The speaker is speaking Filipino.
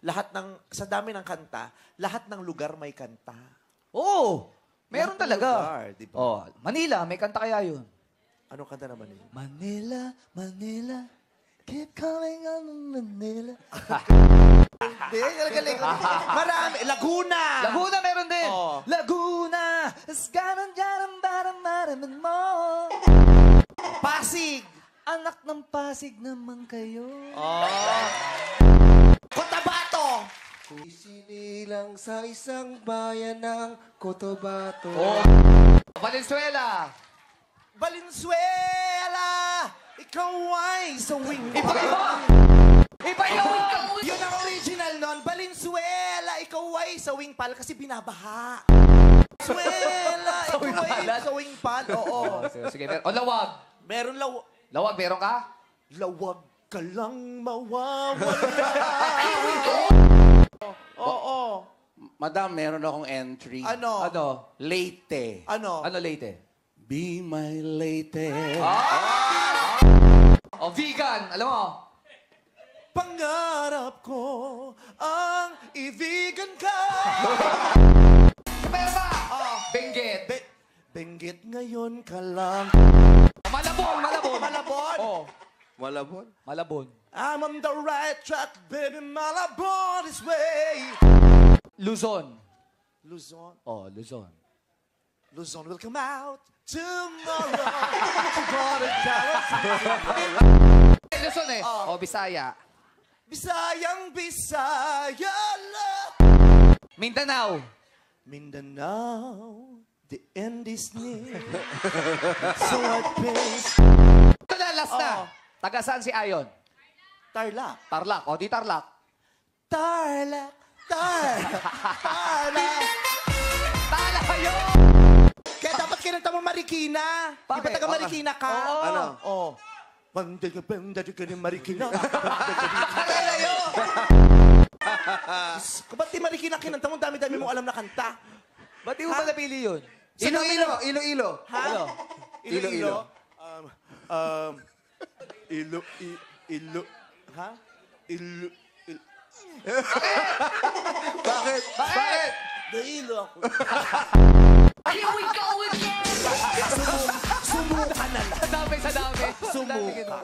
Lahat ng, sa dami ng kanta, lahat ng lugar may kanta. Oo, meron Lahat ng talaga. lugar, di ba? Oh, Manila, may kanta kaya yun? Anong kanta naman yun? Manila, Manila, keep coming on Manila. Hindi, galing. Marami. Laguna! Laguna meron din. Oh. Laguna, ganon dyan ang baramaraman mo. Pasig! Anak ng Pasig naman kayo. Oh. Cotabato! Isinilang sa isang bayan ng Cotabato. Oh. Valenzuela. Valenzuela! Ikaw ay sawing Iba! Iba yun! Yun ang original nun. Valenzuela, ikaw ay sawing pal kasi binabaha. Valenzuela, ikaw ay sawing pal. Oo. Sige, meron. O, lawag. Meron Lawag, meron ka? lawag ka lang mawawala. Oo. Madam, meron akong entry. Ano? Ano? Leyte. Ano? Ano, Leyte? Be my Leyte. O, vegan. Alam mo? Pangarap ko ang ibigan ka. Meron ba? Benguet. Benggit ngayon ka lang. Malabon, Malabon. Malabon. Oh, Malabon. Malabon. I'm on the right track, baby. Malabon is way. Luzon. Luzon. Oh, Luzon. Luzon will come out tomorrow. Tomorrow, Luzon eh. Oh, Bisaya. Bisayang Bisaya love. Mindanao. Mindanao, the end is near. So I pay. Ito na, last na. Oh. Taga saan si Ayon? Tarlac. Tarlac. O, di Tarlac. Tarlac. Tarlac. Tarlac kayo! Kaya dapat kinanta mo Marikina. Di ba Bakit? taga Marikina ka? Oo. Ano? Oh. Bandega ni Marikina. Karela yun! Ba't di Marikina kinanta mo? Dami-dami mong alam na kanta. Ba't di mo ba napili yun? Iloilo. Iloilo. Ha? Ano? Iloilo. Ilo. Ha? Bakit? Bakit? Nailo ako. Here we go again! Sumuka na lang. Sa dami, sa dami. Sumuka.